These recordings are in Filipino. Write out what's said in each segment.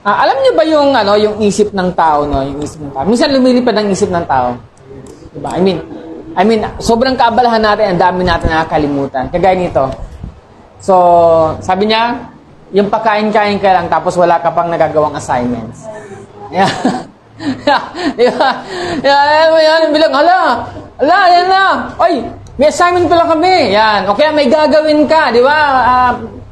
Alam niyo ba yung yung isip ng tao, no? Yung isip ng tao. Minsan lumilipad ang isip ng tao. Diba? I mean, sobrang kaabalahan natin, ang dami natin nakakalimutan. Kagaya nito. So, sabi niya, yung pakain-kain ka lang tapos wala ka pang nagagawang assignments. Yeah. Diba? Alam mo yan, bilang, hala, yan na. Oy, may assignment pala kami. Yan. O kaya may gagawin ka, di ba?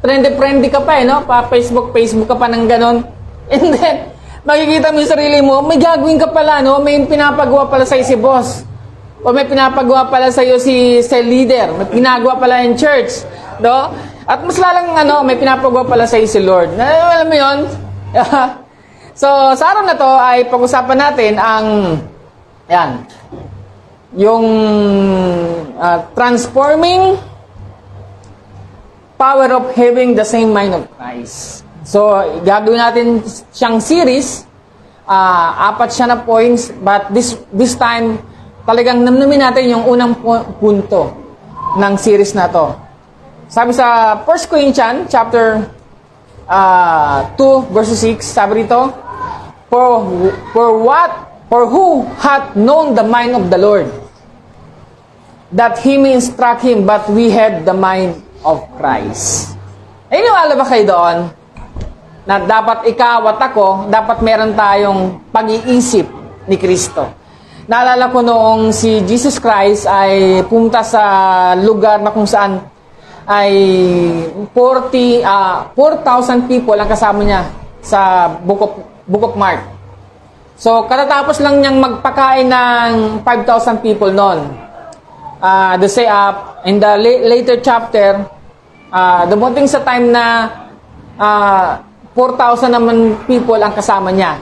Friendly ka pa no? Facebook ka pa ng ganon. And then, makikita mo yung sarili mo, may gagawin ka pala, no? May pinapagawa pala sa'yo si boss. O may pinapagawa pala sa'yo si cell leader. May pinagawa pala in church. No? At mas lalang, may pinapagawa pala sa'yo si Lord. Alam mo yun? So, sa araw na to ay pag-usapan natin ang, yung transforming power of having the same mind of Christ. So, gagawin natin siyang series. 4 siya na points, but this time, talagang namnamin natin yung unang punto ng series na to. Sabi sa 1 Corinthians chapter 2 verse 6, sabi rito, For who hath known the mind of the Lord, that He may instruct him, but we have the mind of Christ. Niwala ba kayo doon? Na dapat ikaw at ako, dapat meron tayong pag-iisip ni Kristo. Naalala ko noong si Jesus Christ ay pumunta sa lugar na kung saan ay 4,000 people ang kasama niya sa Book of Mark. So, katatapos lang niyang magpakain ng 5,000 people noon. In the later chapter, dumating sa time na 4,000 naman people ang kasama niya.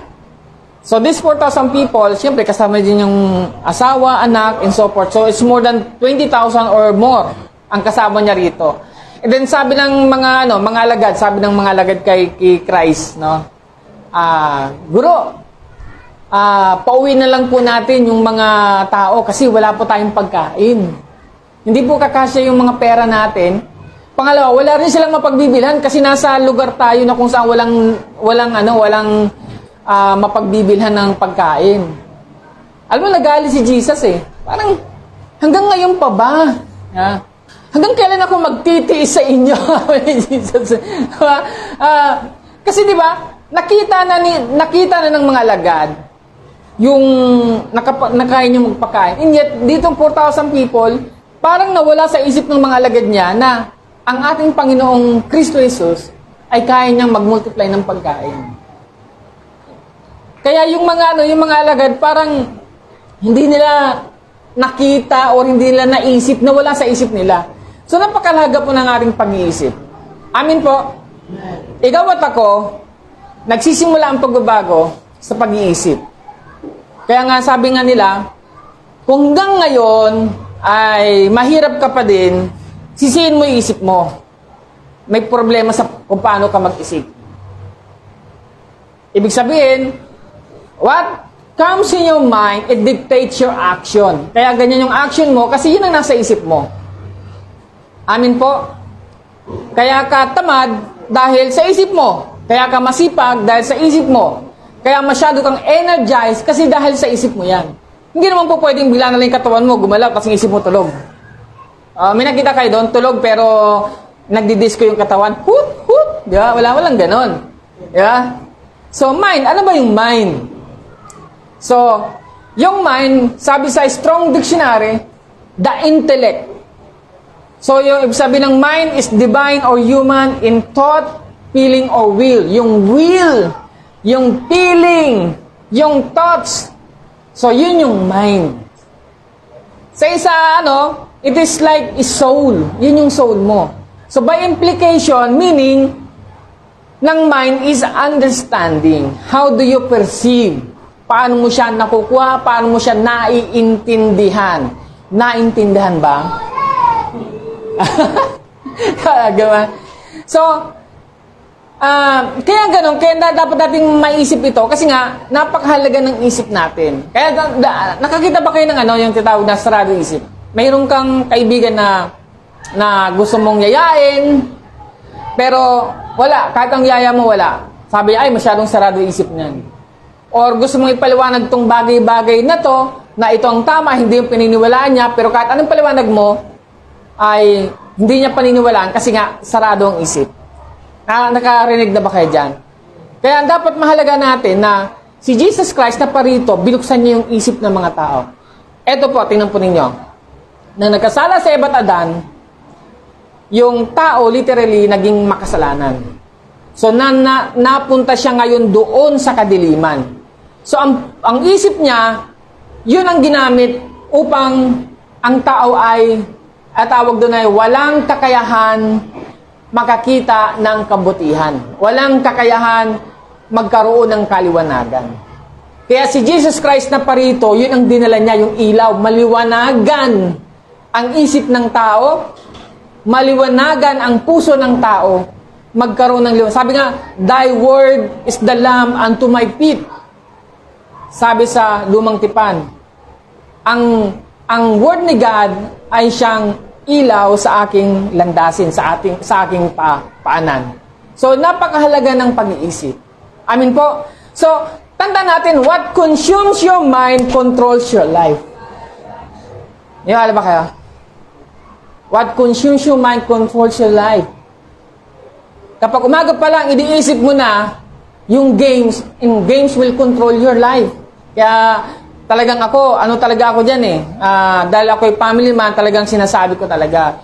So, these 4,000 people, siyempre kasama din yung asawa, anak, and so forth. So, it's more than 20,000 or more ang kasama niya rito. And then, sabi ng mga alagad, kay Christ, no? Guro, pauwi na lang po natin yung mga tao kasi wala po tayong pagkain. Hindi po kakasya yung mga pera natin. Pangalawa, wala rin silang mapagbibilhan kasi nasa lugar tayo na kung saan walang mapagbibilhan ng pagkain. Alam mo, nagalit si Jesus eh. Parang, hanggang ngayon pa ba? Hanggang kailan ako magtitiis sa inyo? Jesus. Kasi di ba, nakita na ng mga alagad yung nakain yung magpakain. And yet, ditong 4,000 people, parang nawala sa isip ng mga alagad niya na ang ating Panginoong Kristo Jesus ay kaya niyang mag-multiply ng pagkain. Kaya yung mga alagad parang hindi nila nakita o hindi nila naisip, nawala sa isip nila. So napakalaga po ng ating pag-iisip. Amin po. Ikaw at ako, nagsisimula ang pagbabago sa pag-iisip. Kaya nga sabi nga nila, kung hanggang ngayon ay mahirap ka pa din, sisihin mo yung isip mo. May problema sa kung paano ka mag-isip. Ibig sabihin, what comes in your mind, it dictates your action. Kaya ganyan yung action mo kasi yun ang nasa isip mo. Amin po? Kaya ka tamad dahil sa isip mo. Kaya ka masipag dahil sa isip mo. Kaya masyado kang energized kasi dahil sa isip mo yan. Hindi naman po pwedeng bigla na lang yung katawan mo, gumalaw, kasi isip mo tulog. May nakita kayo doon, tulog pero nagdi-disco yung katawan. Hut, hut. Di ba? Walang ganon. Di ba? So, mind. Ano ba yung mind? So, yung mind, sabi sa Strong Dictionary, the intellect. So, yung ibig sabihin ng mind is divine or human in thought, feeling, or will. Yung will, yung feeling, yung thoughts. So, yun yung mind. Sa isa, it is like a soul. Yun yung soul mo. So, by implication, meaning, ng mind is understanding. How do you perceive? Paano mo siya nakukuha? Paano mo siya naiintindihan? Naintindihan ba? Kaya so, kaya ganun, kaya dapat nating maisip ito kasi nga, napakahalaga ng isip natin. Kaya, nakakita ba kayo ng yung tinatawag na sarado isip? Mayroon kang kaibigan na gusto mong yayain, pero wala, kahit ang yaya mo wala. Sabi, ay, masyadong sarado isip niyan. Or gusto mong ipaliwanag tong bagay-bagay na to, na ito ang tama, hindi yung pininiwalaan niya, pero kahit anong paliwanag mo, ay hindi niya paniniwalaan kasi nga, sarado ang isip. Nakarinig na ba kayo dyan? Kaya dapat mahalaga natin na si Jesus Christ na parito, binuksan niya yung isip ng mga tao. Ito po, tingnan po ninyo. Nang nagkasala sa Eva at Adan, yung tao literally naging makasalanan. So, napunta siya ngayon doon sa kadiliman. So, ang isip niya, yun ang ginamit upang ang tao ay, at tawag doon ay, walang kakayahan makakita ng kabutihan. Walang kakayahan magkaroon ng kaliwanagan. Kaya si Jesus Christ na parito, yun ang dinala niya, yung ilaw, maliwanagan ang isip ng tao, maliwanagan ang puso ng tao, magkaroon ng liwanag. Sabi nga, thy word is the lamp unto my feet. Sabi sa Lumang Tipan, ang word ni God ay siyang ilaw sa aking landasin, sa aking paanan. So, napakahalaga ng pag-iisip. Amin po. So, tanda natin, what consumes your mind controls your life. Alam ba kayo? What consumes your mind controls your life. Kapag umaga pa lang, iniisip mo na yung games, and games will control your life. Kaya talagang ako, talaga ako dyan dahil ako'y family man, talagang sinasabi ko talaga,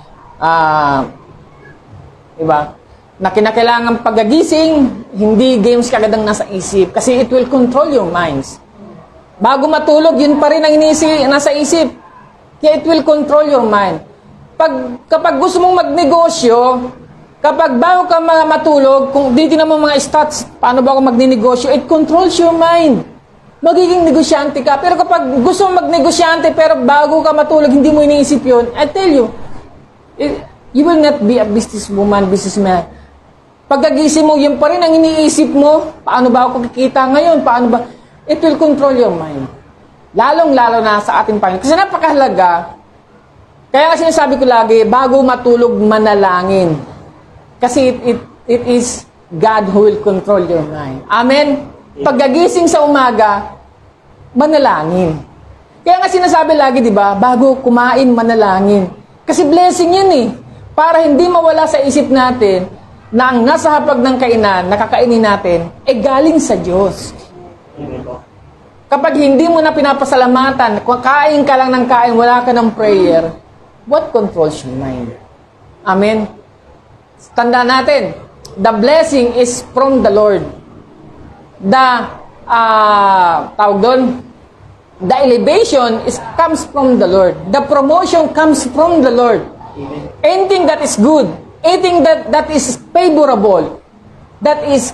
diba? Na kinakailangan pagagising, hindi games kagad ang nasa isip. Kasi it will control your minds. Bago matulog, yun pa rin ang nasa isip. Kaya it will control your mind. Kapag gusto mong magnegosyo, kapag bago ka matulog, kung titignan mo mga stats, paano ba ako magninegosyo, it controls your mind. Magiging negosyante ka. Pero kapag gusto mong magnegosyante, pero bago ka matulog, hindi mo iniisip yun, I tell you, you will not be a businesswoman, businessman. Pagkagising mo, yun pa rin ang iniisip mo, paano ba ako kikita ngayon, paano ba, it will control your mind. Lalong-lalo na sa ating Panginoon. Kasi napakahalaga. Kaya kasi sinasabi ko lagi, bago matulog, manalangin. Kasi it is God who will control your mind. Amen? Pagkagising sa umaga, manalangin. Kaya nga sinasabi lagi, di ba, bago kumain, manalangin. Kasi blessing yun Para hindi mawala sa isip natin na ang nasa hapag ng kainan, nakakainin natin, galing sa Diyos. Kapag hindi mo na pinapasalamatan, kain ka lang ng kain, wala ka ng prayer, what controls your mind? Amen? Tanda natin, the blessing is from the Lord. The elevation comes from the Lord. The promotion comes from the Lord. Anything that is good, anything that is favorable,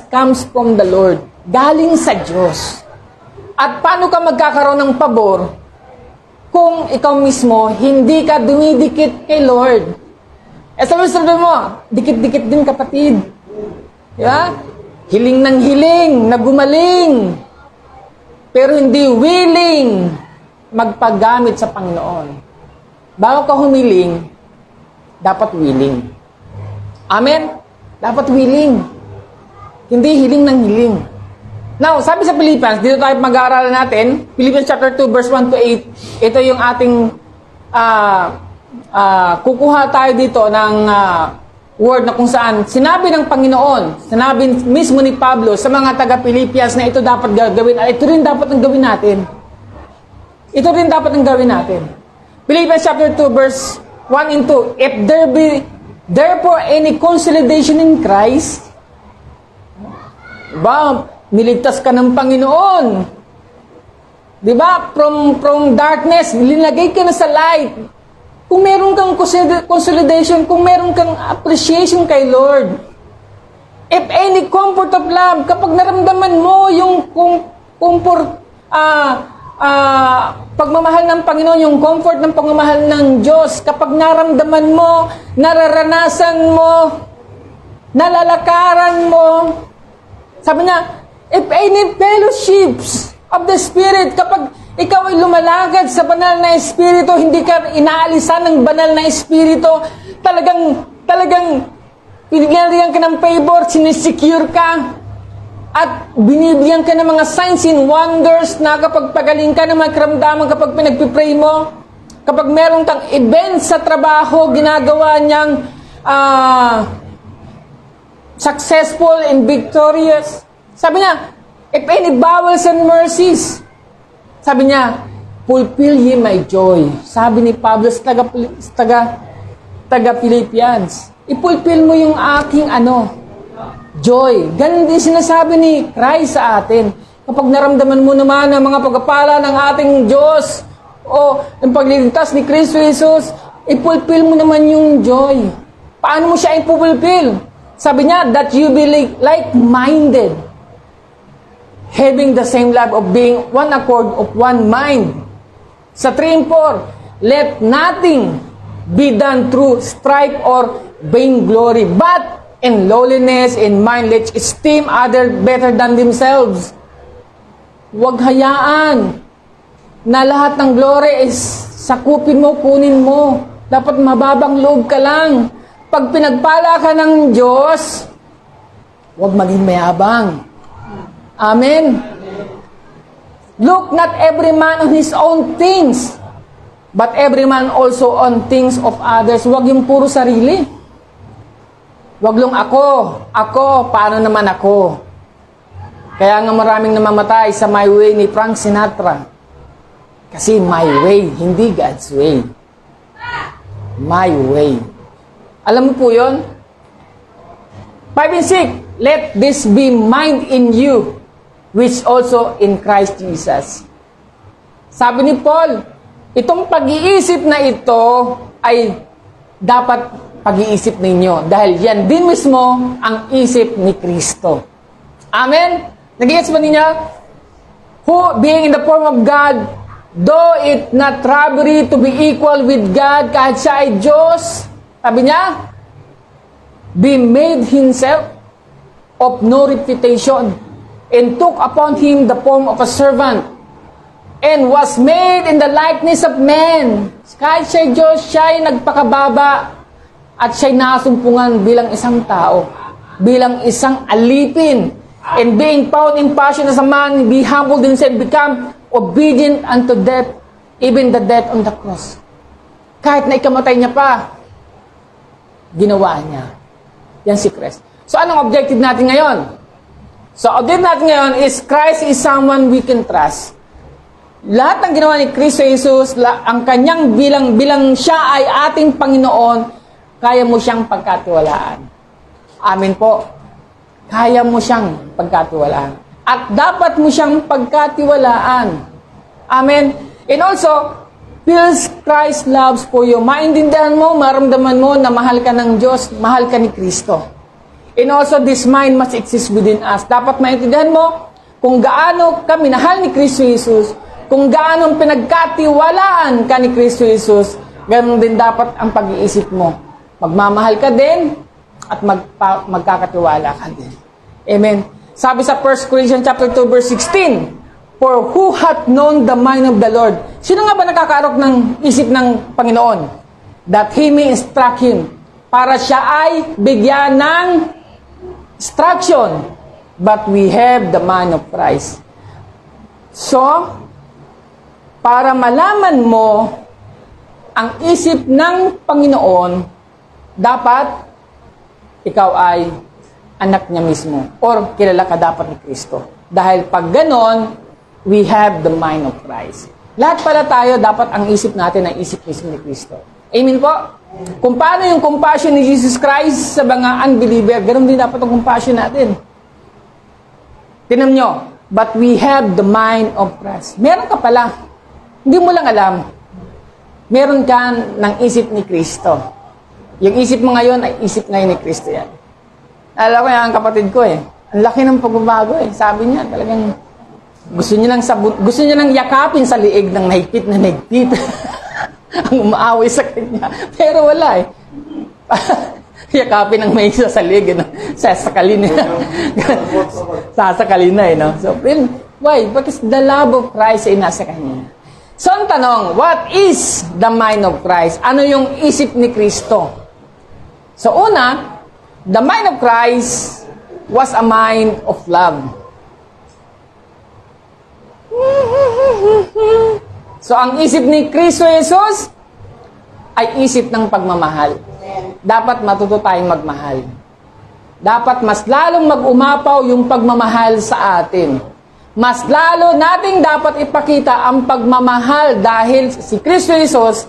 comes from the Lord. Galing sa Diyos. At paano ka magkakaroon ng pabor kung ikaw mismo hindi ka dumidikit kay Lord? Sabi mo, dikit-dikit din kapatid. Diba? Hiling ng hiling, nagumaling. Pero hindi willing magpagamit sa Panginoon. Bago ka humiling, dapat willing. Amen? Dapat willing. Hindi hiling ng hiling. Now, sabi sa Philippians, dito tayo mag-aaralan natin, Philippians chapter 2, verse 1 to 8, ito yung ating kukuha tayo dito ng word na kung saan sinabi ng Panginoon, sinabi mismo ni Pablo sa mga taga-Philippians na ito dapat gagawin, at ito rin dapat ang gawin natin. Ito rin dapat ang gawin natin. Philippians chapter 2, verse 1 and 2, if there be therefore any consolidation in Christ, diba, niligtas ka ng Panginoon. Diba? From darkness, linagay ka na sa light. Kung meron kang consolidation, kung meron kang appreciation kay Lord, if any comfort of love, kapag naramdaman mo yung pagmamahal ng Panginoon, yung comfort ng pagmamahal ng Diyos, kapag naramdaman mo, nararanasan mo, nalalakaran mo, sabi niya, if any fellowships of the Spirit, kapag ikaw ay lumalagad sa banal na Espiritu, hindi ka inaalisan ng banal na Espiritu, talagang pinigyan ka ng favor, sinisecure ka. At binibigyan ka ng mga signs and wonders na kapag pagaling ka ng mga karamdaman, kapag pinagpipray mo, kapag meron kang event sa trabaho, ginagawa niyang successful and victorious. Sabi niya, if any bowels and mercies, sabi niya, fulfill ye my joy. Sabi ni Pablo sa taga Philippians, i-fulfill mo yung aking joy. Ganun din sinasabi ni Christ sa atin. Kapag naramdaman mo naman ang mga pagpapala ng ating Diyos o ang pagliligtas ni Kristo Jesus, i-fulfill mo naman yung joy. Paano mo siya i-fulfill? Sabi niya, that you be like-minded, having the same love of being one accord of one mind. Sa 3 and 4, let nothing be done through strife or vainglory, but in lowliness in mind, let's esteem others better than themselves. Huwag hayaan na lahat ng glory is sakupin mo, kunin mo. Dapat mababang loob ka lang. Pag pinagpala ka ng Diyos, huwag maging mayabang. Amen? Look not every man on his own things, but every man also on things of others. Huwag yung puro sarili. Huwag lang ako, paano naman ako? Kaya nga maraming namamatay sa My Way ni Frank Sinatra. Kasi my way, hindi God's way. My way. Alam mo po yun? 5 and 6, let this be mind in you, which also in Christ Jesus. Sabi ni Paul, itong pag-iisip na ito ay dapat pag-iisip ninyo. Dahil yan din mismo ang isip ni Kristo. Amen? Nag-iisip ba ninyo? Who, being in the form of God, though it not robbery to be equal with God, kahit siya ay Diyos, sabi niya, be made himself of no reputation, and took upon him the form of a servant, and was made in the likeness of men. Kahit siya ay Diyos, siya ay nagpakababa, at siya'y nasumpungan bilang isang tao, bilang isang alipin, and being found in passion as a man, be humbled himself, become obedient unto death, even the death on the cross. Kahit na ikamatay niya pa, ginawa niya. Yan si Christ. So, anong objective natin ngayon? So, objective natin ngayon is Christ is someone we can trust. Lahat ng ginawa ni Kristo Jesus, ang kanyang bilang siya ay ating Panginoon, kaya mo siyang pagkatiwalaan. Amin po. Kaya mo siyang pagkatiwalaan. At dapat mo siyang pagkatiwalaan. Amen. And also, feels Christ loves for you. Maintindihan mo, maramdaman mo na mahal ka ng Diyos, mahal ka ni Kristo. And also, this mind must exist within us. Dapat maintindihan mo kung gaano ka minahal ni Kristo Jesus, kung gaano pinagkatiwalaan ka ni Kristo Jesus, ganoon din dapat ang pag-iisip mo. Magmamahal ka din at magkakatiwala ka din. Amen. Sabi sa 1 Corinthians chapter 2 verse 16, for who hath known the mind of the Lord? Sino nga ba nakakaarok ng isip ng Panginoon? That he may instruct him. Para siya ay bigyan ng instruction. But we have the mind of Christ. So, para malaman mo ang isip ng Panginoon, dapat ikaw ay anak niya mismo or kilala ka dapat ni Kristo. Dahil pag ganon, we have the mind of Christ. Lahat pala tayo, dapat ang isip natin ay isip mismo ni Kristo. Amen po? Kung paano yung compassion ni Jesus Christ sa mga unbeliever, ganon din dapat ang compassion natin. Tingnan nyo, but we have the mind of Christ. Meron ka pala, hindi mo lang alam, meron ka ng isip ni Kristo. Yung isip mo ngayon ay isip ngayon ni Kristo yan. Alam ko yan, ang kapatid ko ang laki ng pagbabago Sabi niya, talagang gusto niya lang yakapin sa liig ng nahigpit na nahigpit. Ang umaaway sa kanya. Pero wala yakapin ng may isa sa liig, sasakalin niya. Sasakalin na So, why? Because the love of Christ ay nasa kanya. So, ang tanong, what is the mind of Christ? Ano yung isip ni Kristo? So, una, the mind of Christ was a mind of love. So, ang isip ni Kristo Jesus ay isip ng pagmamahal. Dapat matuto tayong magmahal. Dapat mas lalong mag-umapaw yung pagmamahal sa atin. Mas lalo nating dapat ipakita ang pagmamahal dahil si Kristo Jesus,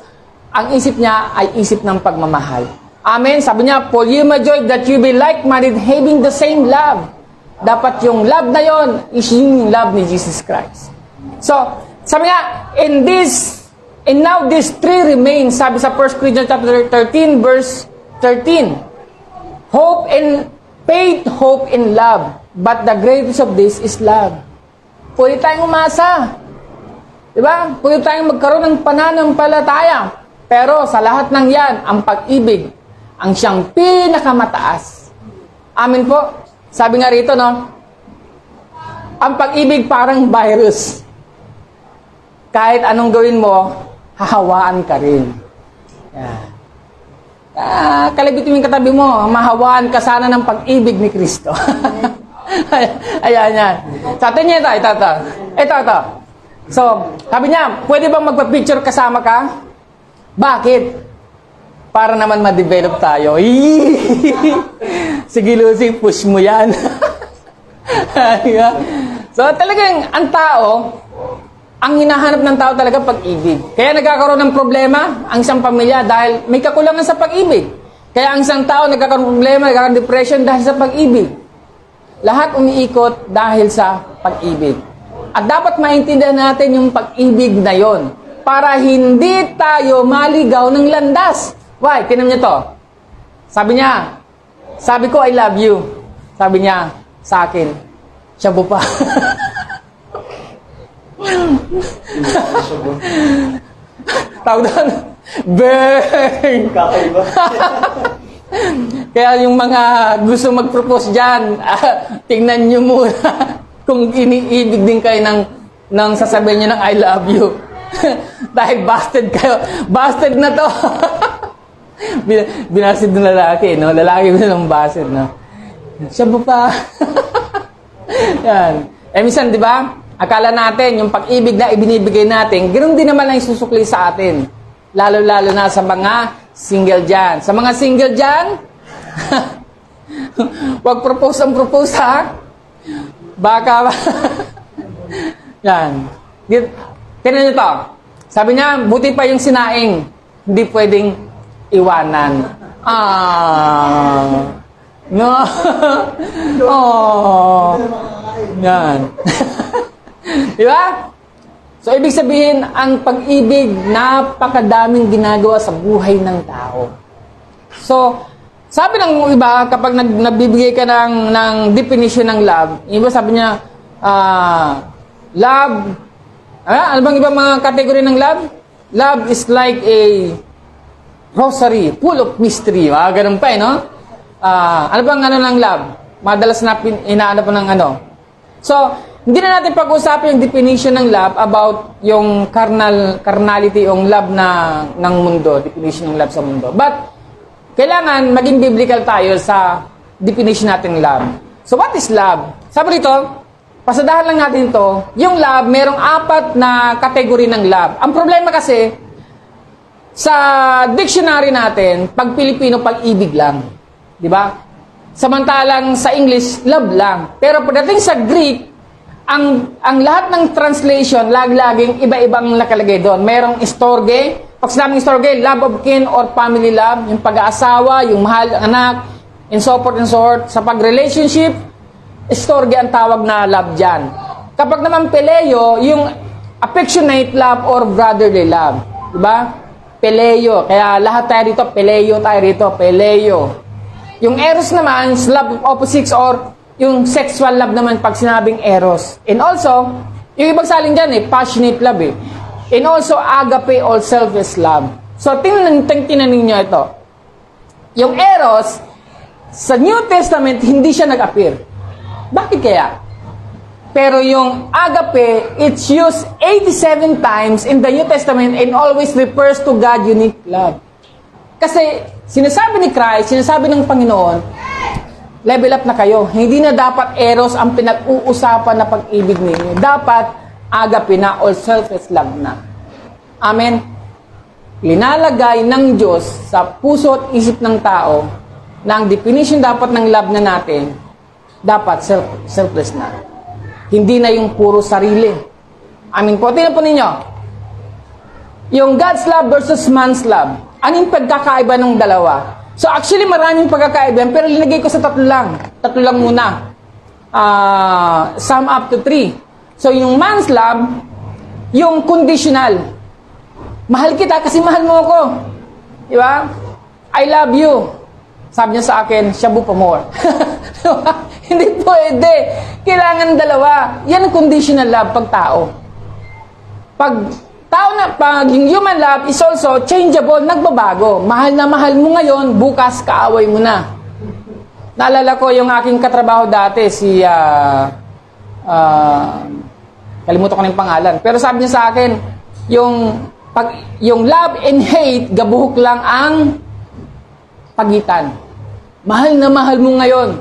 ang isip niya ay isip ng pagmamahal. Amen? Sabi niya, "For you, my joy, that you be like-minded, having the same love." Dapat yung love na yon is yung love ni Jesus Christ. So, sabi nga, and now these three remain, sabi sa 1 Corinthians chapter 13, verse 13. Hope and faith, hope and love. But the greatest of this is love. Pwede tayong umasa. Diba? Pwede tayong magkaroon ng pananampalataya. Pero sa lahat ng yan, ang pag-ibig, ang siyang pinakamataas. Amin po. Sabi nga rito, no? Ang pag-ibig parang virus. Kahit anong gawin mo, hahawaan ka rin. Yan. Kalabitin mo yung katabi mo, mahawaan ka sana ng pag-ibig ni Kristo. Ayan, yan. Sa atin niya ito. So, sabi niya, pwede bang magpa-picture kasama ka? Bakit? Para naman ma-develop tayo. Sige, Lucy, push mo yan. So, talagang ang tao, ang hinahanap ng tao talaga pag-ibig. Kaya nagkakaroon ng problema ang isang pamilya dahil may kakulangan sa pag-ibig. Kaya ang isang tao nagkakaroon ng problema, nagkakaroon ng depression dahil sa pag-ibig. Lahat umiikot dahil sa pag-ibig. At dapat maintindihan natin yung pag-ibig na yon para hindi tayo maligaw ng landas. Why? Tinan niyo to. Sabi ko, I love you. Sabi niya, sa akin, shabu pa. Tawag doon, bang! Kakaiba. Kaya yung mga gusto mag-propose dyan, tingnan nyo muna kung iniibig din kayo ng sasabihin nyo ng I love you. Dahil busted kayo. Busted na to. Binasid ng lalaki, no? Lalaki mo ng busted, no? Siya ba pa? Yan. Minsan, di ba? Akala natin, yung pag-ibig na ibinibigay natin, ganoon din naman ang isusukli sa atin. Lalo-lalo na sa mga single dyan. Sa mga single dyan, wag propose, ha? Baka, yan. Tignan nyo to. Sabi niya, buti pa yung sinaing, hindi pwedeng iwanan. No. Oh. Yan. Di ba? So, ibig sabihin, ang pag-ibig, napakadaming ginagawa sa buhay ng tao. So, sabi ng iba, kapag nagbibigay ka ng definition ng love, iba sabi niya, love, ano bang iba mga kategory ng love? Love is like a rosary, full of mystery. Ganun pa, no? Ano bang ng love? Madalas na inaano pa ng ano. So, hindi na natin pag-usapan yung definition ng love about yung carnality, yung love ng mundo, definition ng love sa mundo. But, kailangan maging biblical tayo sa definition natin ng love. So, what is love? Sabi rito, pasadahan lang natin to, yung love, merong 4 na kategory ng love. Ang problema kasi, sa dictionary natin, pag Pilipino, pag-ibig lang. Di ba? Samantalang sa English, love lang. Pero pagdating sa Greek, ang lahat ng translation, laging iba-ibang nakalagay doon. Merong storge. Pag sinabing storge, love of kin or family love, yung pag-aasawa, yung mahal ng anak, and so forth and so forth. Sa pag-relationship, storge ang tawag na love dyan. Kapag naman peleo, yung affectionate love or brotherly love. Diba? Peleo. Kaya lahat tayo dito, peleo. Yung eros naman, love of opposites or yung sexual love naman pag sinabing eros. And also, yung ibang saling dyan passionate love And also, agape or selfless love. So, tingnan ninyo ito. Yung eros, sa New Testament, hindi siya nag-appear. Bakit kaya? Pero yung agape, it's used 87 times in the New Testament and always refers to God's unique love. Kasi, sinasabi ni Christ, sinasabi ng Panginoon, level up na kayo. Hindi na dapat eros ang pinag-uusapan na pag-ibig ninyo. Dapat agape na o selfless love na. Amen? Linalagay ng Diyos sa puso at isip ng tao na ang definition dapat ng love na natin, dapat selfless na. Hindi na yung puro sarili. Amen po. Tingnan po ninyo. Yung God's love versus man's love. Ano yung pagkakaiba ng dalawa? So actually maraming pagkakaiba, pero linagay ko sa tatlo lang. Tatlo lang muna. Sum up to 3. So yung man's love, yung conditional. Mahal kita kasi mahal mo ako. Di ba? I love you. Sabi niya sa akin, shabu pa more. Hindi pwede. Kailangan dalawa. Yan ang conditional love pag tao. Pag yung human love is also changeable, nagbabago. Mahal na mahal mo ngayon, bukas kaaway mo na. Naalala ko yung aking katrabaho dati, si kalimutan ko na yung pangalan. Pero sabi niya sa akin, yung love and hate, gabuhok lang ang pagitan. Mahal na mahal mo ngayon,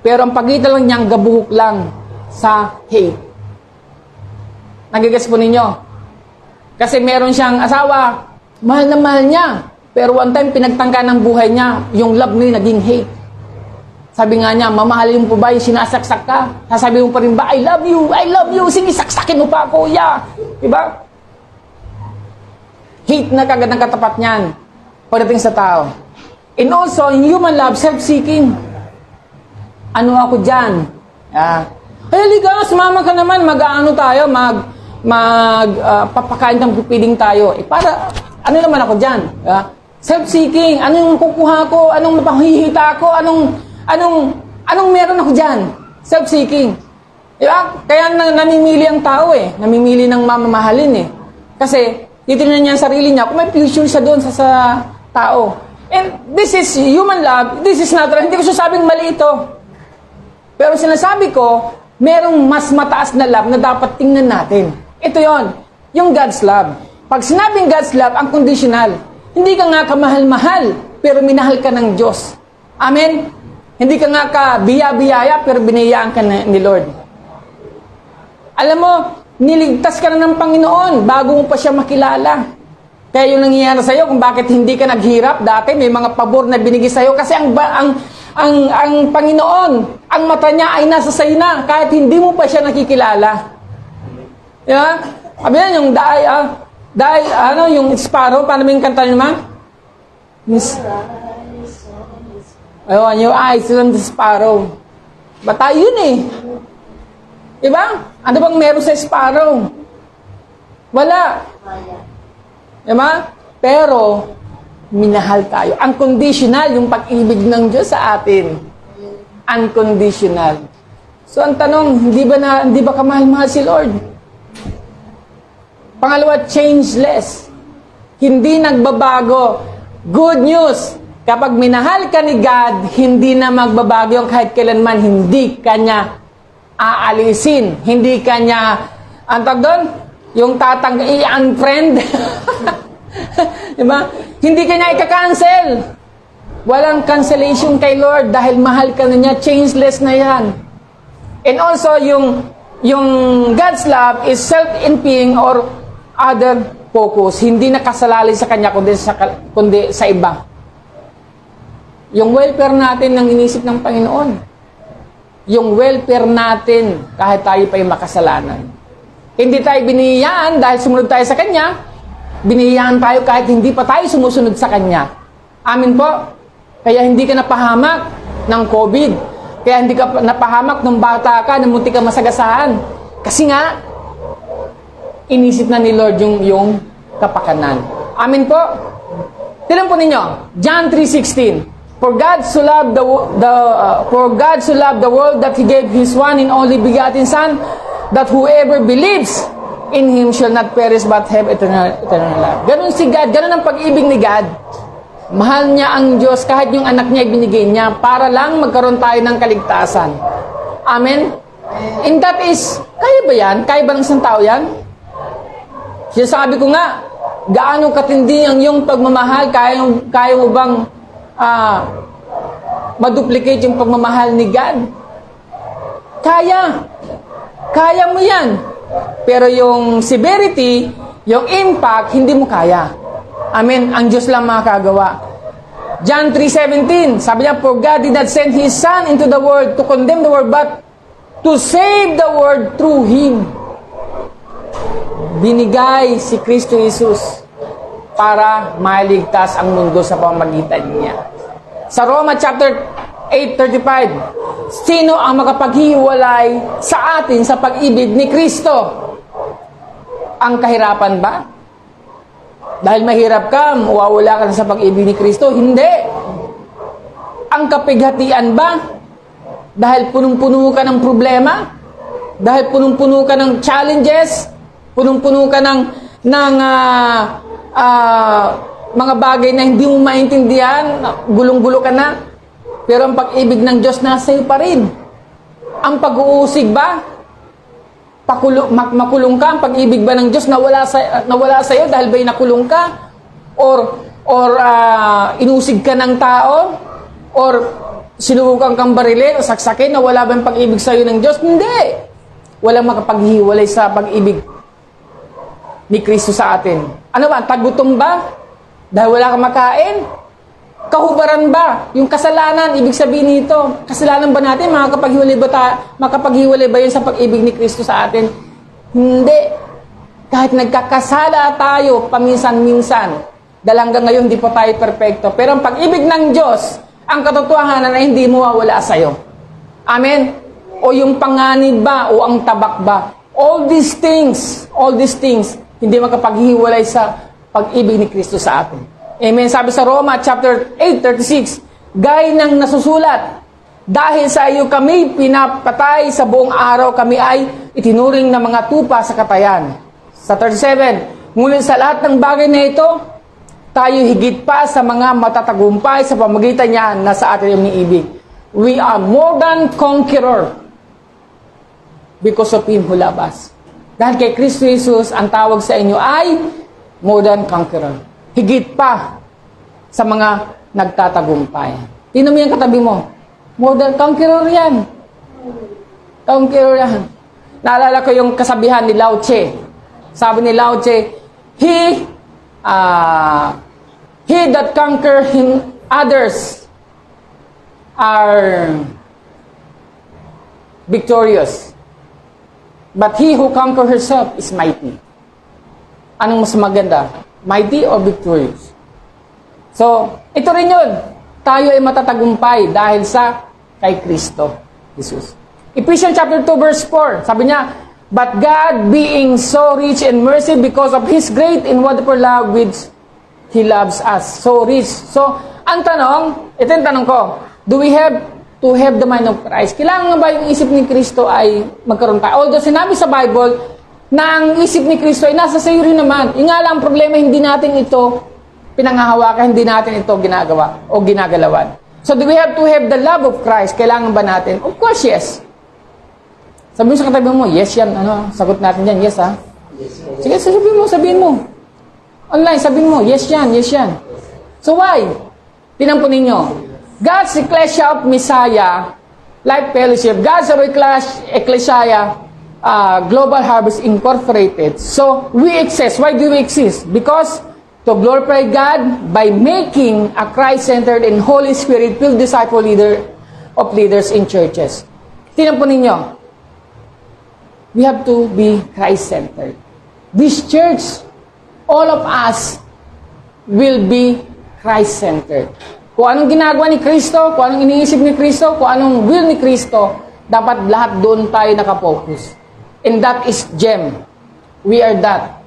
pero ang pagitan lang niyang gabuhok lang sa hate. Nagigas po ninyo? Kasi meron siyang asawa, mahal na mahal niya, pero one time pinagtangka ng buhay niya, yung love niya naging hate. Sabi nga niya, mamahalin mo po ba yung sinasaksak ka? Sasabi mo pa rin ba, I love you, sinisaksakin mo pa, kuya. Diba? Hate na kagad ng katapat niyan pagdating sa tao. And also, in human love, self-seeking. Ano ako dyan? Halika, sumama ka naman, mag-ano tayo, papakain kang pupiding tayo. Para, ano naman ako dyan? Self-seeking, anong kukuha ko, anong mapahihita ko, anong meron ako dyan? Self-seeking. Diba? Kaya namimili ang tao namimili ng mamamahalin Kasi, titignan niya ang sarili niya, kung may future siya doon sa tao. And this is human love, this is natural. Hindi ko sasabing mali ito. Pero sinasabi ko, merong mas mataas na love na dapat tingnan natin. Ito yon, yung God's love. Pag sinabing God's love, ang conditional. Hindi ka nga kamahal-mahal, pero minahal ka ng Diyos. Amen? Hindi ka nga kabiya-biyaya, pero binayaan ka ni Lord. Alam mo, niligtas ka na ng Panginoon bago mo pa siya makilala. Kaya yung nangyayari sa'yo, kung bakit hindi ka naghirap, dati may mga pabor na binigay sa'yo, kasi ang Panginoon, ang mata niya ay nasa sa'yo na, kahit hindi mo pa siya nakikilala. Yeah? Sabi yan, yung yung sparrow, paano yung kanta naman? Ayun, your eyes on the sparrow. Bata yun Diba? Ano bang meron sa sparrow? Wala. Diba? Pero, minahal tayo. Unconditional yung pag-ibig ng Diyos sa atin. Unconditional. So, ang tanong, hindi ba kamahal-mahal si Lord? Pangalawa, changeless. Hindi nagbabago. Good news. Kapag minahal ka ni God, hindi na magbabago yung kahit kailanman, hindi ka niya aalisin. Hindi ka niya, ang tawag doon, yung i-unfriend. Diba? Hindi ka niya ika-cancel. Walang cancellation kay Lord dahil mahal ka na niya. Changeless na yan. And also, yung God's love is self-emptying or other focus. Hindi nakasalalay sa Kanya kundi sa iba. Yung welfare natin ang inisip ng Panginoon. Yung welfare natin kahit tayo pa yung makasalanan. Hindi tayo biniyayaan dahil sumunod tayo sa Kanya. Biniyayaan tayo kahit hindi pa tayo sumusunod sa Kanya. Amin po. Kaya hindi ka napahamak ng COVID. Kaya hindi ka napahamak nung bata ka na muntik ka masagasaan. Kasi nga, inisip na ni Lord yung kapakanan. Amin po. Tignan po ninyo, John 3:16. For God so loved the world that He gave His one and only begotten Son, that whoever believes in Him shall not perish but have eternal life. Ganun si God, ganun ang pag-ibig ni God. Mahal niya ang Diyos kahit yung anak niya ibinigay niya para lang magkaroon tayo ng kaligtasan. Amen? And that is, kaya ba yan? Kaya ba ng isang tao yan? Sinasabi ko nga, gaano katindi ang iyong pagmamahal, kaya mo bang maduplicate yung pagmamahal ni God? Kaya mo yan. Pero yung severity, yung impact, hindi mo kaya. Amen? Ang Diyos lang makakagawa. John 3:17, sabi niya, "For God did not send His Son into the world to condemn the world, but to save the world through Him." Binigay si Kristo Jesus para maligtas ang mundo sa pamamagitan niya. Sa Roma chapter 8:35, sino ang makapaghiwalay sa atin sa pag-ibig ni Kristo? Ang kahirapan ba? Dahil mahirap ka, mawawala ka na sa pag-ibig ni Kristo? Hindi. Ang kapighatian ba? Dahil punong-puno ka ng problema? Dahil punong-puno ka ng challenges? Punong-puno ka ng mga bagay na hindi mo maintindihan? Gulong-gulo ka na? Pero ang pag-ibig ng Diyos nasa iyo pa rin. Ang pag-uusig ba? Makulong ka, ang pag-ibig ba ng Diyos nawala sa iyo dahil ba'y nakulong ka? Or inusig ka ng tao? Or sinubukan kang barilin o saksakin, nawala ba ang pag-ibig sa iyo ng Diyos? Hindi. Walang makapaghiwalay sa pag-ibig ni Kristo sa atin. Ano ba? Tagutom ba? Dahil wala kang makain? Kahubaran ba? Yung kasalanan, ibig sabihin nito, kasalanan ba natin? Makapaghiwalay ba yun sa pag-ibig ni Kristo sa atin? Hindi. Kahit nagkakasala tayo paminsan-minsan, dahil hanggang ngayon hindi pa tayo perfecto. Pero ang pag-ibig ng Diyos, ang katotohanan na hindi mawawala sa'yo. Amen? O yung panganib ba? O ang tabak ba? All these things, hindi makapaghiwalay sa pag-ibig ni Kristo sa atin. Amen. Sabi sa Roma chapter 8:36, gaya ng nasusulat, dahil sa iyo kami pinapatay sa buong araw, kami ay itinuring na mga tupa sa katayan. Sa 37, ngunit sa lahat ng bagay na ito, tayo higit pa sa mga matatagumpay sa pamagitan niya na sa atin yung niibig. We are more than conqueror because of Him who loves us. Dahil kay Kristo Jesus, ang tawag sa inyo ay more than conqueror. Higit pa sa mga nagtatagumpay. Tingnan mo yung katabi mo. More than conqueror yan. Conqueror yan. Naalala ko yung kasabihan ni Lao Tse. Sabi ni Lao Tse, He that conquer others are victorious. But he who conquer herself is mighty. Anong mas maganda? Mighty or victorious? So, ito rin yun. Tayo ay matatagumpay dahil sa kay Kristo Jesus. Ephesians chapter 2 verse 4, sabi niya, but God being so rich in mercy because of His great and wonderful love which He loves us. So rich. So, ang tanong, ito yung tanong ko, do we have to have the mind of Christ? Kailangan nga ba yung isip ni Kristo ay magkaroon tayo? Although sinabi sa Bible, na ang isip ni Kristo ay nasa sayo rin naman. Yung nga lang, problema, hindi natin ito pinanghahawakan, hindi natin ito ginagawa o ginagalawan. So, do we have to have the love of Christ? Kailangan ba natin? Of course, yes. Sabi mo sa katabi mo, yes yan. Ano, sagot natin yan, yes ha? Yes. Sige, sabihin mo. Online, sabihin mo, yes yan, yes yan. So, why? Tinampunin nyo. God's Ecclesia of Messiah, Life Fellowship, God's Ecclesia, Global Harvest Incorporated. So, we exist. Why do we exist? Because to glorify God by making a Christ-centered and Holy Spirit-filled disciple leaders in churches. Tingnan po ninyo. We have to be Christ-centered. This church, all of us will be Christ-centered. Kung anong ginagawa ni Kristo, kung anong iniisip ni Kristo, kung anong will ni Kristo, dapat lahat doon tayo nakafocus. And that is gem. We are that.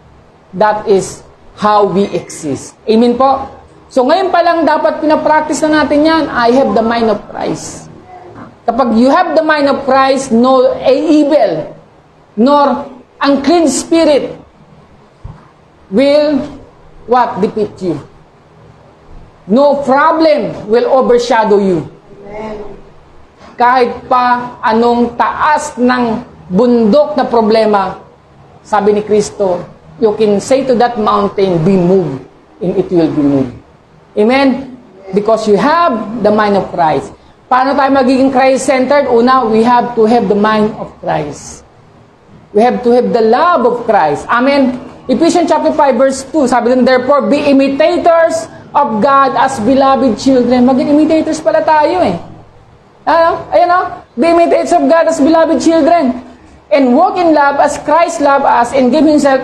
That is how we exist. Amen po? So ngayon pa lang dapat pinapractice na natin yan. I have the mind of Christ. Kapag you have the mind of Christ, no evil, nor unclean spirit will what? Defeat you. No problem will overshadow you. Amen. Kahit pa anong taas ng bundok na problema, sabi ni Kristo, you can say to that mountain, be moved, and it will be moved. Amen? Because you have the mind of Christ. Paano tayo magiging Christ-centered? Una, we have to have the mind of Christ. We We have to have the love of Christ. Amen? Ephesians chapter 5 verse 2, sabi din, therefore, be imitators of God as beloved children. Maging imitators pala tayo eh. Ayan o. Be imitators of God as beloved children. And walk in love as Christ loved us and gave Himself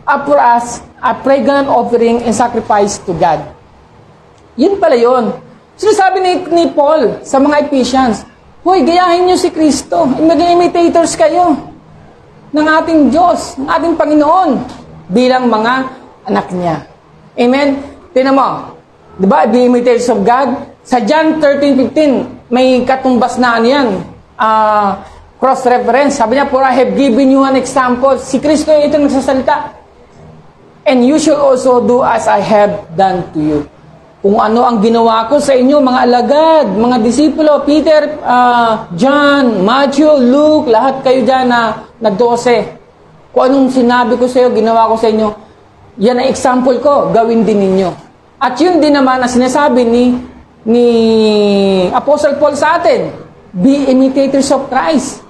up for us a fragrant offering and sacrifice to God. Yun pala yun. Sinasabi ni Paul sa mga Ephesians, hoy, gayahin nyo si Kristo. Maging imitators kayo ng ating Diyos, ng ating Panginoon, bilang mga anak niya. Amen? Tingnan mo, di ba, be imitators of God? Sa John 13:15, may katumbas na ano yan, cross-reference. Sabi niya, for I have given you an example. Si Kristo ito nagsasalita. And you should also do as I have done to you. Kung ano ang ginawa ko sa inyo, mga alagad, mga disipulo, Peter, John, Matthew, Luke, lahat kayo dyan na 12. Kung anong sinabi ko sa iyo, ginawa ko sa inyo, yan ang example ko, gawin din ninyo. At yun din naman ang sinasabi ni Apostle Paul sa atin, be imitators of Christ.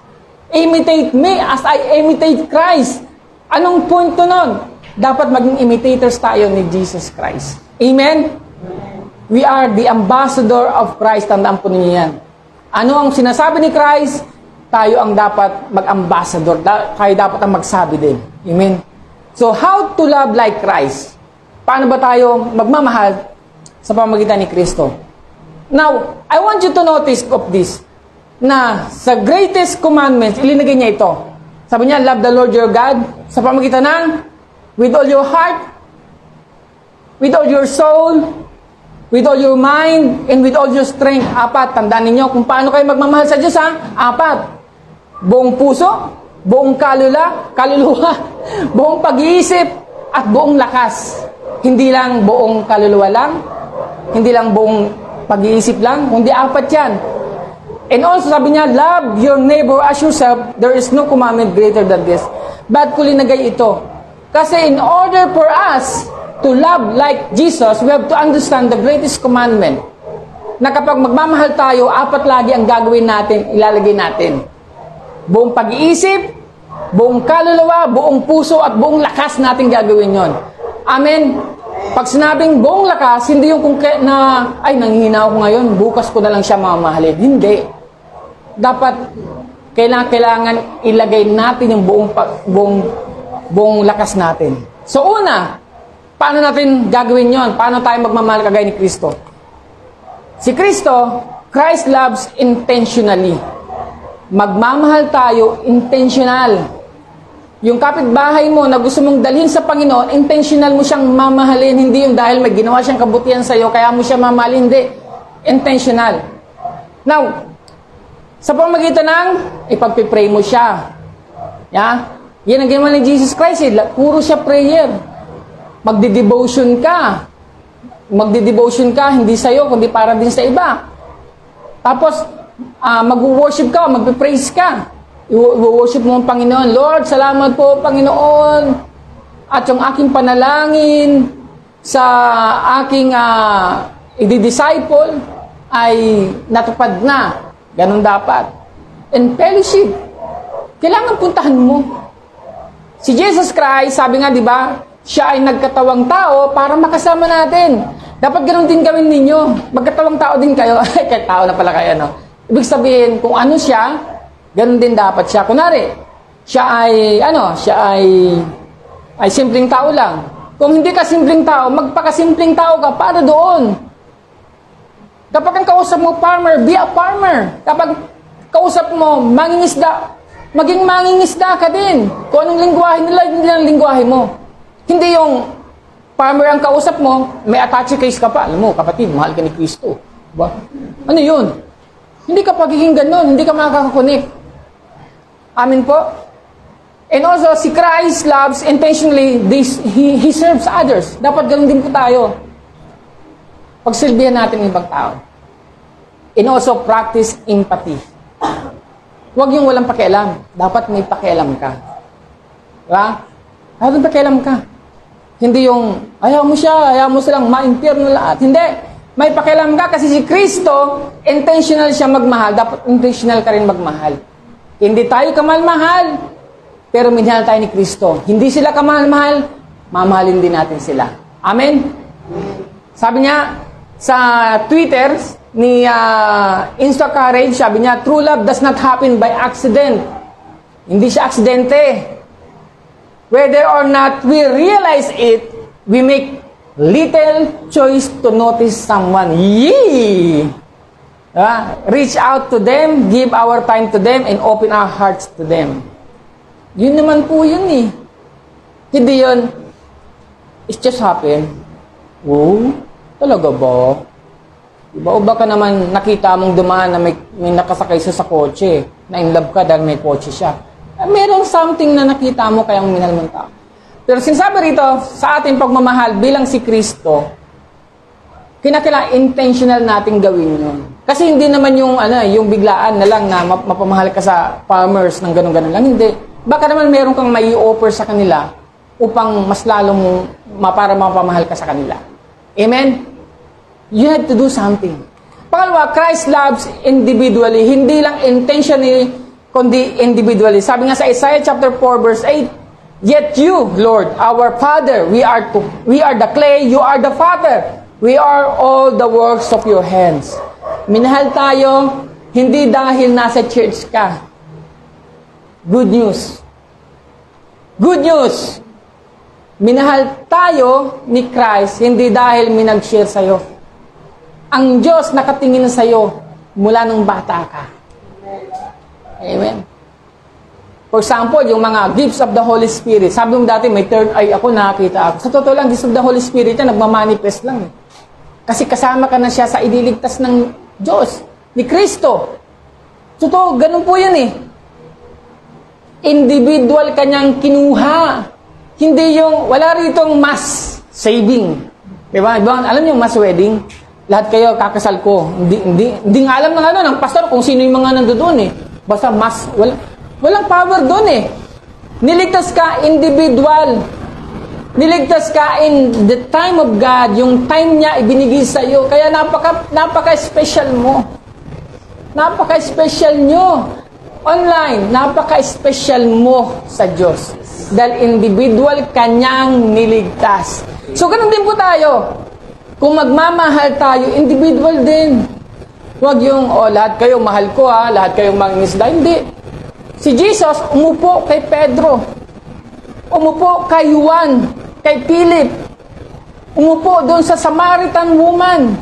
Imitate me as I imitate Christ. Anong point nun? Dapat maging imitators tayo ni Jesus Christ. Amen? We are the ambassador of Christ. Tandaan po ninyo yan. Ano ang sinasabi ni Christ? Tayo ang dapat mag-ambassador. Tayo dapat ang magsabi din. Amen? So, how to love like Christ? Paano ba tayo magmamahal sa pamamagitan ni Kristo? Now, I want you to notice of this, na sa greatest commandments, ilinagay niya ito. Sabi niya, love the Lord your God sa pamamagitan ng with all your heart, with all your soul, with all your mind, and with all your strength. 4, tandaan ninyo kung paano kayo magmamahal sa Diyos, ha? 4, buong puso, buong kaluluwa, buong pag-iisip, at buong lakas. Hindi lang buong kaluluwa lang, hindi lang buong pag-iisip lang, kundi 4 yan. And also sabi niya, love your neighbor as yourself. There is no commandment greater than this. Ba't ko linagay ito? Kasi in order for us to love like Jesus, we have to understand the greatest commandment. Na kapag magmamahal tayo, 4 lagi ang gagawin natin, ilalagay natin. Buong pag-iisip, buong kaluluwa, buong puso, at buong lakas natin gagawin yon. Amen? Pag sinabing buong lakas, hindi yung kung na, ay, nanghihina ako ngayon, bukas ko na lang siya mamahalin. Hindi. Dapat, kailangan ilagay natin yung buong lakas natin. So una, paano natin gagawin yon? Paano tayo magmamahal kagaya ni Kristo? Si Kristo, Christ loves intentionally. Magmamahal tayo intentional. Yung kapitbahay mo na gusto mong dalhin sa Panginoon, intentional mo siyang mamahalin. Hindi yung dahil may ginawa siyang kabutihan sa iyo, kaya mo siya mamahalin. Hindi. Intentional. Now, sa pamamagitan ng ipagpipray mo siya. Yeah? Yan ang ginawa ni Jesus Christ. Puro siya prayer. Magdi-devotion ka. Magdi-devotion ka, hindi sa'yo, kundi para din sa iba. Tapos, mag-worship ka, mag-praise ka. I-worship mo ang Panginoon. Lord, salamat po, Panginoon. At yung aking panalangin sa aking i-disciple ay natupad na. Ganun dapat. And fellowship. Kailangan puntahan mo. Si Jesus Christ, sabi nga, di ba, siya ay nagkatawang tao para makasama natin. Dapat ganun din gawin ninyo. Magkatawang tao din kayo. Ay, kahit tao na pala kayo, no? Ibig sabihin, kung ano siya, ganun din dapat siya. Kunwari, siya ay simpleng tao lang. Kung hindi ka simpleng tao, magpakasimpleng tao ka para doon. Kapag ang kausap mo farmer, be a farmer. Kapag kausap mo mangingisda, maging mangingisda ka din. Kung anong lingwahe nila, hindi lang lingwahe mo. Hindi yung farmer ang kausap mo, may attache case ka pa. Alam mo, kapatid, mahal ka ni Kristo. Diba? Ano yun? Hindi ka pagiging ganon, hindi ka makakakonek. Amin po? And also, si Christ loves intentionally, He serves others. Dapat ganun din po tayo. Pagsilbihan natin ng ibang tao. And also, practice empathy. Huwag yung walang pakialam. Dapat may pakialam ka. Diba? Dapat may pakialam ka. Hindi yung, ayaw mo silang ma-impierno lahat. Hindi. May pakialam ka kasi si Kristo, intentional siya magmahal. Dapat intentional ka rin magmahal. Hindi tayo kamal-mahal. pero minahal tayo ni Kristo. Hindi sila kamahal-mahal, mamahalin din natin sila. Amen? Sabi niya, sa Twitter ni Insta Courage, sabi niya, true love does not happen by accident. Hindi siya aksidente. Whether or not we realize it, we make little choice to notice someone. Yee! Reach out to them, give our time to them, and open our hearts to them. Yun naman po yun eh. Hindi yun, it just happened. Oh, talaga ba? Diba? O baka naman nakita mong dumaan na may nakasakay siya sa kotse, na in love ka dahil may kotse siya. Merong something na nakita mo kaya minahal mo tao. Pero sinasabi rito, sa ating pagmamahal bilang si Kristo, kinakailangan intentional nating gawin yun. Kasi hindi naman yung biglaan na lang na mapamahal ka sa farmers ng ganun-ganun lang. Hindi. Baka naman meron kang may offer sa kanila upang mas lalong para mapamahal ka sa kanila. Amen? You have to do something. Pangalawa, Christ loves individually. Hindi lang intentionally, kundi individually. Sabi nga sa Isaiah chapter 4 verse 8, yet you, Lord, our Father, we are the clay, you are the Father. We are all the works of your hands. Minahal tayo, hindi dahil nasa church ka. Good news. Good news. Minahal tayo ni Christ, hindi dahil minag-share sa'yo. Ang Diyos nakatingin sa'yo mula nung bata ka. Amen. For example, yung mga gifts of the Holy Spirit. Sabi mo dati, may third eye ako, nakakita ako. Sa totoo lang, gifts of the Holy Spirit yan, nagmamanifest lang. Kasi kasama ka na siya sa ililigtas ng Diyos, ni Kristo. Totoo, ganun po yan eh. Individual kanyang kinuha. Hindi yung, wala ritong mass saving. Diba? Alam niyo, mass wedding? Lahat kayo kakasal ko. Hindi nga alam ng pastor kung sino yung mga nandoon eh. Basta mass, walang power doon eh. Niligtas ka individual. Niligtas ka in the time of God. Yung time niya ibinigay sa iyo. Kaya napaka-special mo. Napaka-special nyo. Online, napaka-special mo sa Diyos. Dahil individual kanyang niligtas. So, ganun din po tayo. Kung magmamahal tayo, individual din. Huwag yung, lahat kayo mahal ko lahat kayong mangingisda. Hindi. Si Jesus, umupo kay Pedro. Umupo kay Juan, kay Philip. Umupo doon sa Samaritan woman.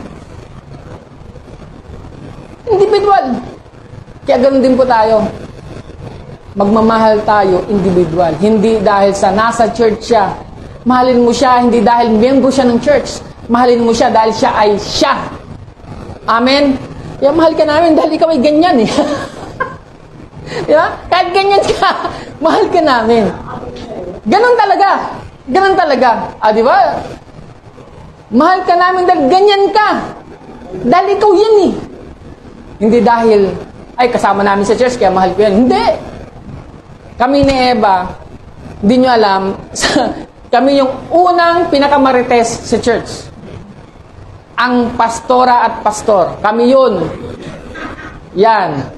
Individual. Kaya ganoon din po tayo. Magmamahal tayo, individual. Hindi dahil sa nasa church siya. Mahalin mo siya, hindi dahil miyembro siya ng church. Mahalin mo siya dahil siya ay siya. Amen? Kaya mahal ka namin dahil ikaw ay ganyan eh. Diba? Kahit ganyan ka, mahal ka namin. Ganon talaga. Ganon talaga. Di ba? Mahal ka namin dahil ganyan ka. Dahil ikaw yan eh. Hindi dahil, kasama namin sa church, kaya mahal ko yan. Hindi. Kami ni Eva, hindi nyo alam, kami yung unang pinakamarites sa church. Ang pastora at pastor. Kami yun. Yan.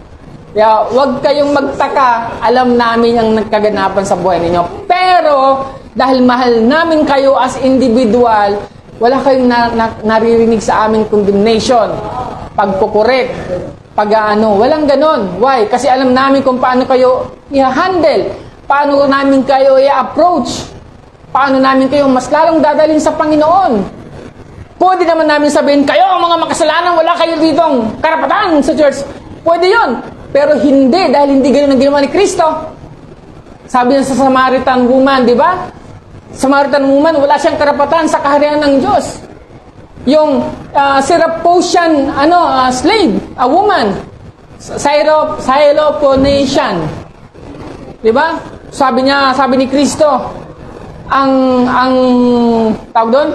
Kaya huwag kayong magtaka, alam namin ang nagkaganapan sa buhay ninyo. Pero, dahil mahal namin kayo as individual, wala kayong naririnig sa aming condemnation. Pagkukorek, walang ganon. Why? Kasi alam namin kung paano kayo i-handle, paano namin kayo i-approach, paano namin kayo mas lalong dadalhin sa Panginoon. Pwede naman namin sabihin, kayo ang mga makasalanan, wala kayo ditong karapatan sa church. Pwede yon. Pero hindi, dahil hindi ganoon ang ginawa ni Kristo. Sabi niya sa Samaritan woman, di ba? Samaritan woman, wala siyang karapatan sa kaharian ng Diyos. Yung Syrophoenician slave, a woman, Syrophoenician. Di ba? Sabi ni Kristo, ang tawag doon,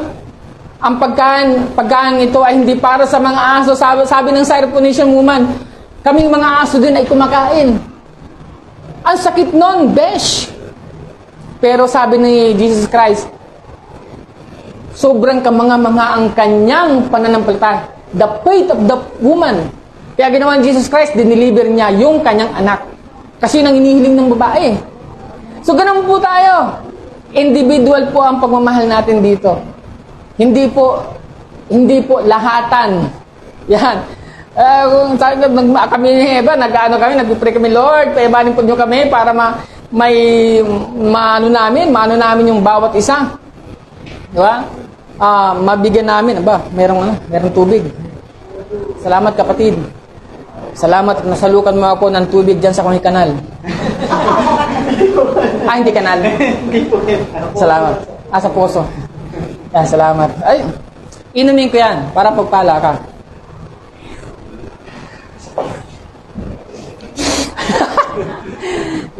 ang pagkain ito ay hindi para sa mga aso. Sabi ng Syrophoenician woman, kaming mga aso din ay kumakain. Ang sakit nun, besh. Pero sabi ni Jesus Christ, sobrang kamanga-manga ang kanyang pananampalataya. The faith of the woman. Kaya ginawa ni Jesus Christ, diniliver niya yung kanyang anak. Kasi yun ang inihiling ng babae. So, ganun po tayo. Individual po ang pagmamahal natin dito. Hindi po lahatan. Yan. Kung kami ni Eva, nag-pray kami, Lord, payabanin po nyo kami para maano namin yung bawat isa. Di ba? Mabigyan namin. Merong tubig. Salamat, kapatid. Salamat, nasalukan mo ako ng tubig dyan sa kong kanal. Hindi kanal. Salamat. Sa puso. Yan, salamat. Ay, inumin ko yan para pagpala ka.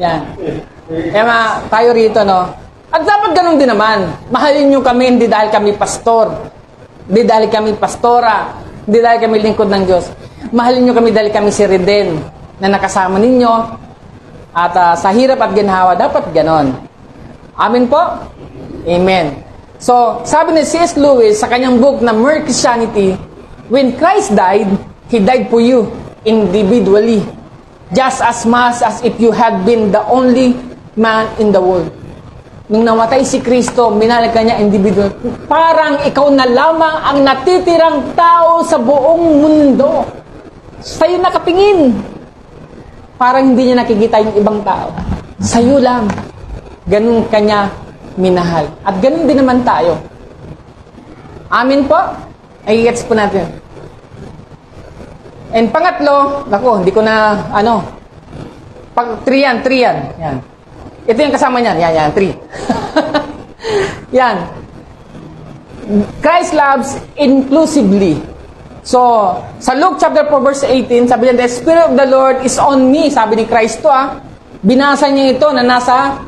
Yan. Kaya tayo rito, no? At dapat ganun din naman. Mahalin nyo kami, hindi dahil kami pastor. Hindi dahil kami pastora. Hindi dahil kami lingkod ng Diyos. Mahalin nyo kami dahil kami si Reden na nakasama ninyo. At sa hirap at ginhawa, dapat ganon. Amen po? Amen. So, sabi ni C.S. Lewis sa kanyang book na Mere Christianity, when Christ died, He died for you individually. Just as much as if you had been the only man in the world. Nung namatay si Kristo, minahal ka niya individual. Parang ikaw na lamang ang natitirang tao sa buong mundo. Sa'yo nakapingin. Parang hindi niya nakikita yung ibang tao. Sa'yo lang. Ganun kanya minahal. At ganun din naman tayo. Amin po? Ay, gets po natin. And pangatlo, hindi ko na, three yan. Yan. Ito yung kasama niyan. Yan, 3. Yan. Christ loves inclusively. So, sa Luke chapter 4 verse 18, sabi niya, the Spirit of the Lord is on me. Sabi ni Christ to, binasa niya ito na nasa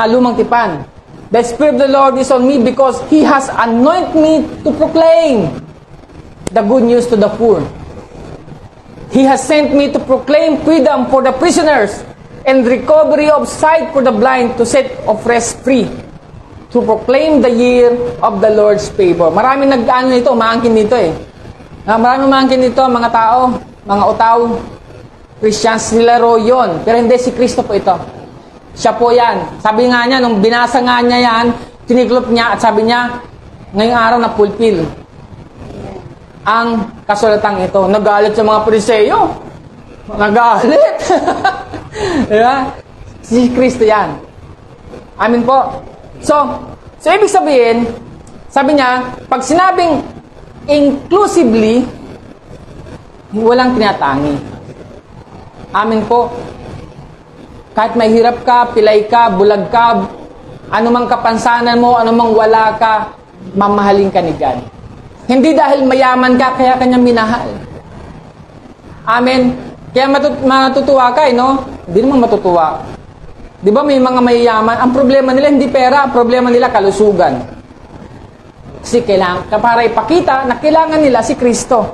lumang tipan. The Spirit of the Lord is on me because He has anointed me to proclaim the good news to the poor. He has sent me to proclaim freedom for the prisoners and recovery of sight for the blind, to set oppressed free, to proclaim the year of the Lord's favor. Maraming maangkin nito eh. Maraming maangkin nito, mga tao, mga utaw, Christians, sila yun. Pero hindi, si Kristo po ito. Siya po yan. Sabi nga niya, nung binasa nga niya yan, tiniklop niya at sabi niya, ngayong araw na fulfill ang kasulatang ito. Nagalit sa mga Pariseo. Nagalit. Diba? Si Kristo yan. Amin po. So ibig sabihin, sabi niya, pag sinabing inclusively, walang tinatangi. Amin po. Kahit mahirap ka, pilay ka, bulag ka, anumang kapansanan mo, anumang wala ka, mamahalin ka ni God. Hindi dahil mayaman ka, kaya kanya minahal. Amen. Kaya matutuwa ka, no? Hindi naman matutuwa. Di ba may mga mayayaman? Ang problema nila hindi pera, ang problema nila kalusugan. Kasi para ipakita na kailangan nila si Kristo.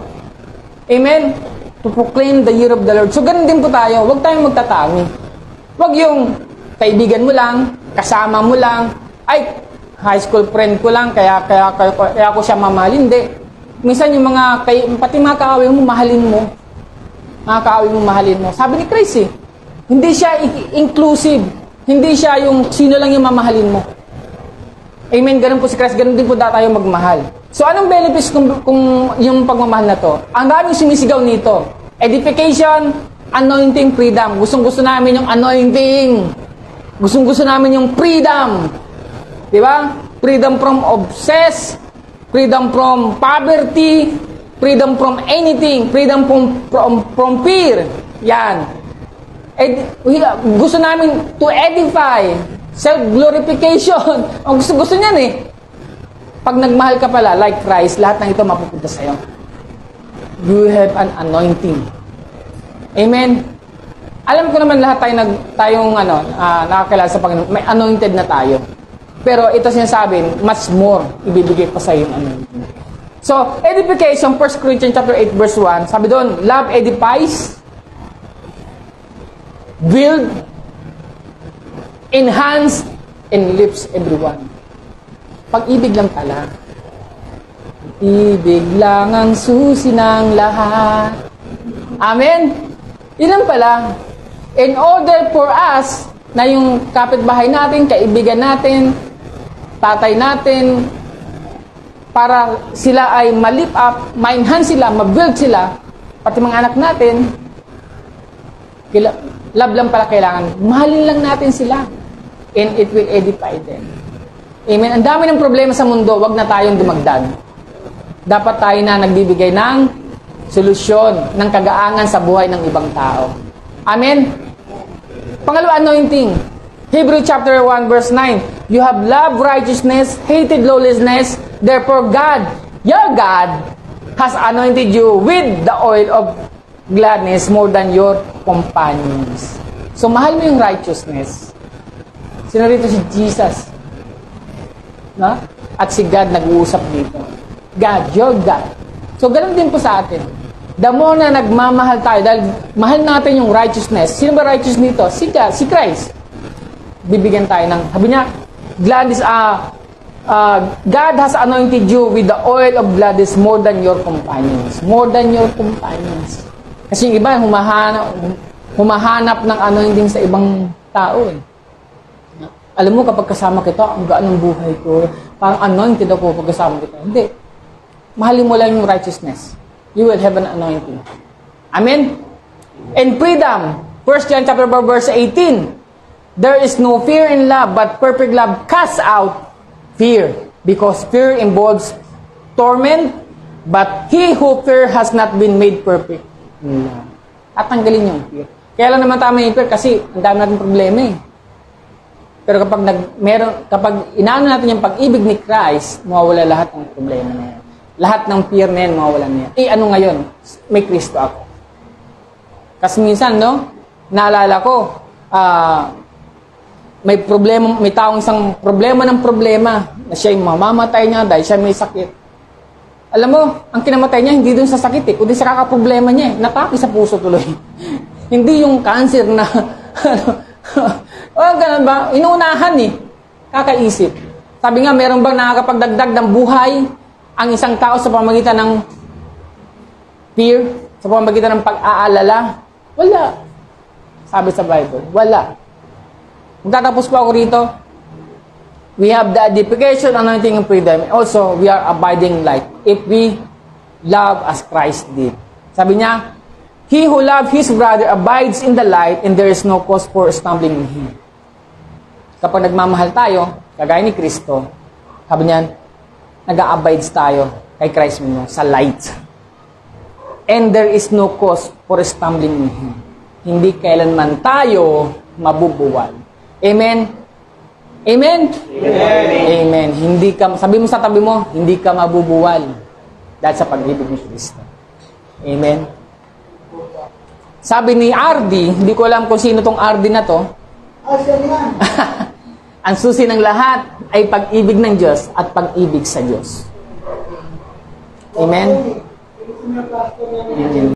Amen? To proclaim the year of the Lord. So ganun din po tayo. Huwag tayong magtatangi. Huwag yung kaibigan mo lang, kasama mo lang, high school friend ko lang, kaya ako siya mamahalin. Hindi. Minsan yung pati mga kaaway mo, mahalin mo. Mga kaaway mo, mahalin mo. Sabi ni Christ hindi siya inclusive. Hindi siya yung sino lang yung mamahalin mo. Amen. Ganun po si Christ. Ganun din po tayo magmahal. So, anong benefits kung yung pagmamahal na to? Ang daming sumisigaw nito. Edification, anointing, freedom. Gustong-gusto namin yung anointing. Gustong-gusto namin yung freedom. Diba? Freedom from obsess, freedom from poverty, freedom from anything, freedom from fear. Yan. Gusto namin to edify, self-glorification. Ang gusto niyan eh. Pag nagmahal ka pala, like Christ, lahat ng ito mapupunta sa'yo. You have an anointing. Amen? Alam ko naman lahat tayong nakakilala sa Panginoon, may anointed na tayo. Pero ito sinasabi, much more ibibigay pa sa iyo yung anointing. So, edification, 1 Corinthians chapter 8 verse 1, sabi doon, love edifies, build, enhance, and lifts everyone. Pag-ibig lang pala. Ibig lang ang susi ng lahat. Amen? Yun lang pala. In order for us na yung kapitbahay natin, kaibigan natin, tatay natin, para sila ay ma-lift up, ma-enhance sila, ma-build sila, pati mga anak natin, love lang pala kailangan. Mahalin lang natin sila. And it will edify them. Amen. Ang dami ng problema sa mundo, wag na tayong dumagdag. Dapat tayo na nagbibigay ng solusyon, ng kagaangan sa buhay ng ibang tao. Amen. Pangalawa, anointing. Hebrew chapter 1 verse 9. You have loved righteousness, hated lawlessness, therefore God, your God, has anointed you with the oil of gladness more than your companions. So, mahal mo yung righteousness. Sino rito? Si Jesus. No? At si God nag-uusap dito. God, your God. So, ganun din po sa atin. The more na nagmamahal tayo, dahil mahal natin yung righteousness. Sino ba righteous dito? Si God, si Christ. Bibigyan tayo ng, sabi niya, gladness, God has anointed you with the oil of gladness more than your companions. More than your companions. Kasi yung iba, humahanap ng anointing sa ibang tao. Eh. Alam mo, kapag kasama kita, ang gaan ng buhay ko. Parang anointed ako pag kasama kita. Hindi. Mahalin mo lang yung righteousness. You will have an anointing. Amen? And freedom. 1 John chapter 4, verse 18. There is no fear in love, but perfect love casts out fear. Because fear involves torment, but he who fear has not been made perfect in love. At tanggalin yung fear. Kaya lang naman tayo may fear kasi ang dami natin problema eh. Pero kapag inaano natin yung pag-ibig ni Christ, mawawala lahat ng problema na yan. Lahat ng fear na yan, mawawala na yan. Ano ngayon? May Kristo ako. Kasi minsan, no? Naalala ko, may taong isang problema ng problema na siya yung mamamatay niya dahil siya may sakit. Alam mo, ang kinamatay niya hindi dun sa sakit eh, kundi sa kakaproblema niya eh. Natake sa puso tuloy. Hindi yung cancer na ganun ba? Inuunahan eh. Kakaisip. Sabi nga, meron bang nakakapagdagdag ng buhay ang isang tao sa pamamagitan ng fear? Sa pamamagitan ng pag-aalala? Wala. Sabi sa Bible, wala. Magtatapos po ako rito. We have the edification, anointing, and freedom. Also, we are abiding light. If we love as Christ did. Sabi niya, he who loves his brother abides in the light, and there is no cause for stumbling in him. Kapag nagmamahal tayo, kagaya ni Kristo, sabi niyan, nag-a-abides tayo kay Christ mo sa light. And there is no cause for stumbling in him. Hindi kailanman tayo mabubuwal. Amen? Amen? Amen. Amen. Sabi mo sa tabi mo, hindi ka mabubuwal dahil sa pag-ibig ni Kristo. Amen? Sabi ni RD, hindi ko alam kung sino tong RD na to. Ang susi ng lahat ay pag-ibig ng Diyos at pag-ibig sa Diyos. Amen? Amen.